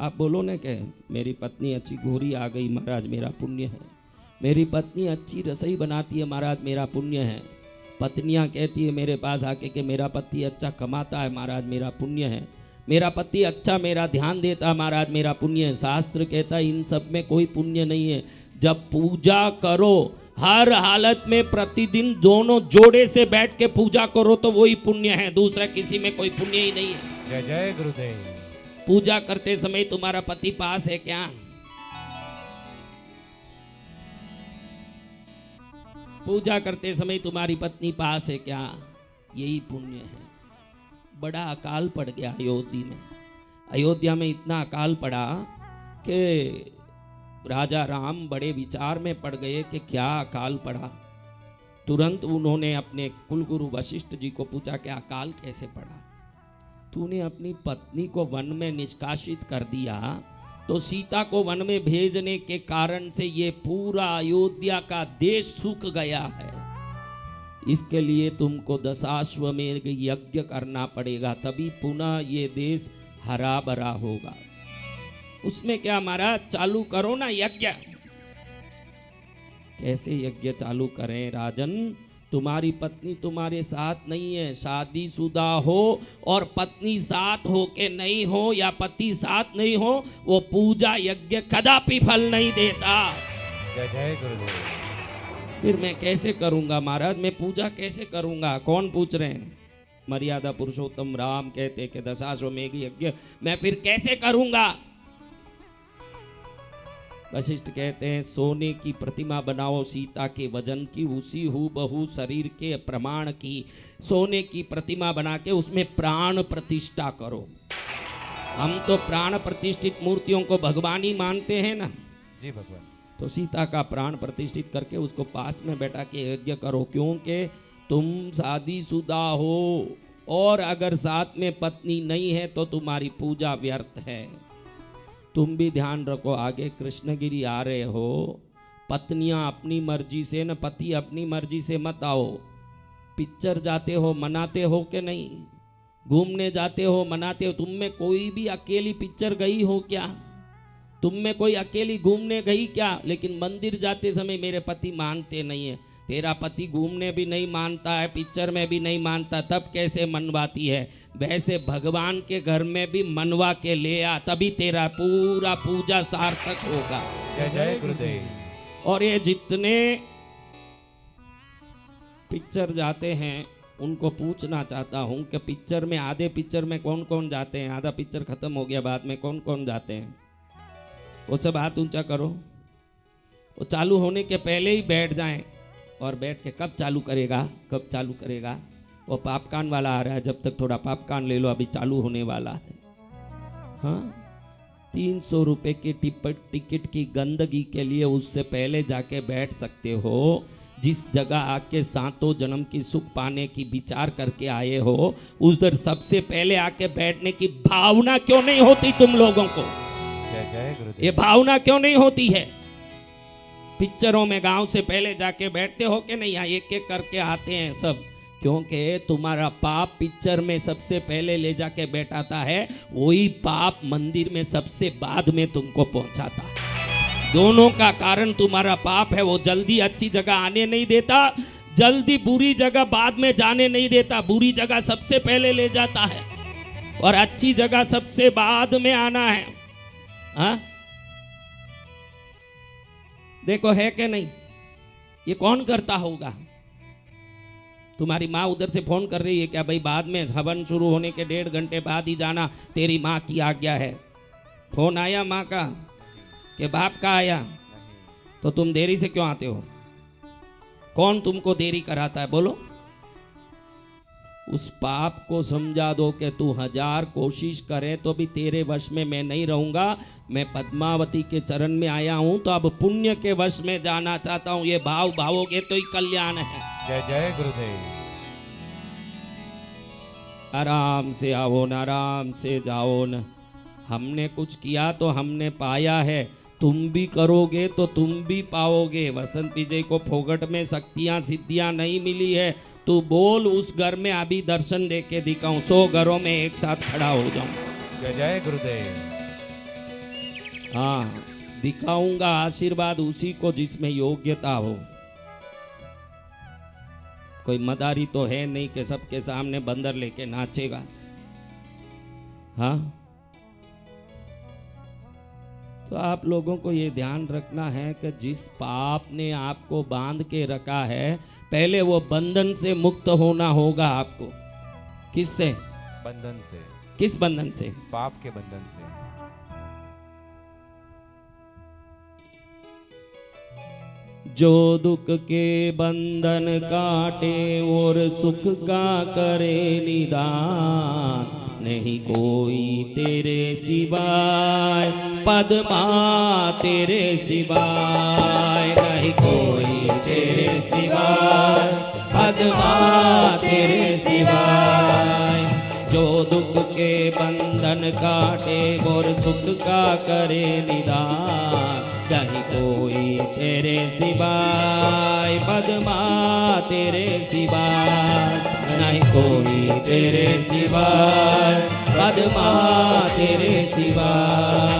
आप बोलो ना कि मेरी पत्नी अच्छी घोरी आ गई महाराज मेरा पुण्य है, मेरी पत्नी अच्छी रसोई बनाती है महाराज मेरा पुण्य है। पत्नियां कहती है मेरे पास आके कि मेरा पति अच्छा कमाता है महाराज मेरा पुण्य है, मेरा पति अच्छा मेरा ध्यान देता है महाराज मेरा पुण्य है। शास्त्र कहता है इन सब में कोई पुण्य नहीं है। जब पूजा करो हर हालत में प्रतिदिन दोनों जोड़े से बैठ के पूजा करो तो वही पुण्य है, दूसरा किसी में कोई पुण्य ही नहीं है। जय जय गुरुदेव। पूजा करते समय तुम्हारा पति पास है क्या? पूजा करते समय तुम्हारी पत्नी पास है क्या? यही पुण्य है। बड़ा अकाल पड़ गया अयोध्या में। अयोध्या में इतना अकाल पड़ा कि राजा राम बड़े विचार में पड़ गए कि क्या अकाल पड़ा। तुरंत उन्होंने अपने कुलगुरु वशिष्ठ जी को पूछा कि अकाल कैसे पड़ा? तूने अपनी पत्नी को वन में निष्कासित कर दिया तो सीता को वन में भेजने के कारण से ये पूरा अयोध्या का देश सूख गया है। इसके लिए तुमको दशाश्वमेध यज्ञ करना पड़ेगा, तभी पुनः ये देश हरा भरा होगा। उसमें क्या महाराज चालू करो ना यज्ञ। कैसे यज्ञ चालू करें राजन? तुम्हारी पत्नी तुम्हारे साथ नहीं है, शादीशुदा हो और पत्नी साथ हो के नहीं हो या पति साथ नहीं हो, वो पूजा यज्ञ कदापि फल नहीं देता। जय जय गुरुदेव। फिर मैं कैसे करूंगा महाराज? मैं पूजा कैसे करूंगा? कौन पूछ रहे हैं? मर्यादा पुरुषोत्तम राम कहते कि दशाश्वमेध यज्ञ मैं फिर कैसे करूंगा? वशिष्ठ कहते हैं सोने की प्रतिमा बनाओ सीता के वजन की, उसी हूबहू शरीर के प्रमाण की सोने की प्रतिमा बना के उसमें प्राण प्रतिष्ठा करो। हम तो प्राण प्रतिष्ठित मूर्तियों को भगवान ही मानते हैं ना जी भगवान। तो सीता का प्राण प्रतिष्ठित करके उसको पास में बैठा के यज्ञ करो, क्योंकि तुम शादीशुदा हो और अगर साथ में पत्नी नहीं है तो तुम्हारी पूजा व्यर्थ है। तुम भी ध्यान रखो, आगे कृष्णगिरी आ रहे हो, पत्नियां अपनी मर्जी से न पति अपनी मर्जी से मत आओ। पिक्चर जाते हो मनाते हो कि नहीं? घूमने जाते हो मनाते हो? तुम में कोई भी अकेली पिक्चर गई हो क्या? तुम में कोई अकेली घूमने गई क्या? लेकिन मंदिर जाते समय मेरे पति मानते नहीं है। तेरा पति घूमने भी नहीं मानता है, पिक्चर में भी नहीं मानता, तब कैसे मनवाती है? वैसे भगवान के घर में भी मनवा के ले आ, तभी तेरा पूरा पूजा सार्थक होगा। जय जय गुरुदेव। और ये जितने पिक्चर जाते हैं उनको पूछना चाहता हूँ कि पिक्चर में आधे पिक्चर में कौन कौन जाते हैं? आधा पिक्चर खत्म हो गया, बाद में कौन कौन जाते हैं? वो सब हाथ ऊंचा करो। वो चालू होने के पहले ही बैठ जाएं और बैठ के कब चालू करेगा, कब चालू करेगा? वो पापकान वाला आ रहा है, जब तक थोड़ा पापकान ले लो, अभी चालू होने वाला है। हाँ, 300 रुपए की टिकट की गंदगी के लिए उससे पहले जाके बैठ सकते हो। जिस जगह आके सातों जन्म की सुख पाने की विचार करके आए हो, उधर सबसे पहले आके बैठने की भावना क्यों नहीं होती तुम लोगों को? जय जय गुरुदेव। ये भावना क्यों नहीं होती है? पिक्चरों में गांव से पहले जाके बैठते हो कि नहीं? एक एक करके आते हैं सब, क्योंकि तुम्हारा पाप पिक्चर में सबसे पहले ले जाके बैठाता है, वही पाप मंदिर में सबसे बाद में तुमको पहुंचाता है। दोनों का कारण तुम्हारा पाप है। वो जल्दी अच्छी जगह आने नहीं देता, जल्दी बुरी जगह बाद में जाने नहीं देता। बुरी जगह सबसे पहले ले जाता है और अच्छी जगह सबसे बाद में आना है। हाँ, देखो है कि नहीं? ये कौन करता होगा? तुम्हारी माँ उधर से फोन कर रही है क्या? भाई बाद में हवन शुरू होने के 1.5 घंटे बाद ही जाना, तेरी माँ की आज्ञा है। फोन आया माँ का कि बाप का आया? तो तुम देरी से क्यों आते हो? कौन तुमको देरी कराता है बोलो? उस पाप को समझा दो कि तू 1000 कोशिश करे तो भी तेरे वश में मैं नहीं रहूंगा। मैं पद्मावती के चरण में आया हूं तो अब पुण्य के वश में जाना चाहता हूं। ये भाव भावोगे तो ही कल्याण है। जय जय गुरुदेव। आराम से आओ न, आराम से जाओ न। हमने कुछ किया तो हमने पाया है, तुम भी करोगे तो तुम भी पाओगे। वसंत विजय को फोगट में शक्तियां सिद्धियां नहीं मिली है। तू बोल उस घर में अभी दर्शन दे के दिखाऊं, 100 घरों में एक साथ खड़ा हो जाऊं। जय जय गुरुदेव। हाँ, दिखाऊंगा आशीर्वाद उसी को जिसमें योग्यता हो। कोई मदारी तो है नहीं कि सबके सामने बंदर लेके नाचेगा। हाँ, तो आप लोगों को ये ध्यान रखना है कि जिस पाप ने आपको बांध के रखा है, पहले वो बंधन से मुक्त होना होगा आपको। किससे? बंधन से। किस बंधन से? पाप के बंधन से। जो दुख के बंधन काटे और सुख का करे निदान, नहीं कोई तेरे सिवाय पद्मा तेरे सिवाय, नहीं कोई तेरे सिवाय पद्मा तेरे सिवाय। जो दुख के बंधन काटे और सुख का करे निदान, नहीं कोई तेरे सिवाय पद्मा तेरे सिवाय, नहीं कोई तेरे सिवाय पद्मा तेरे सिवाय।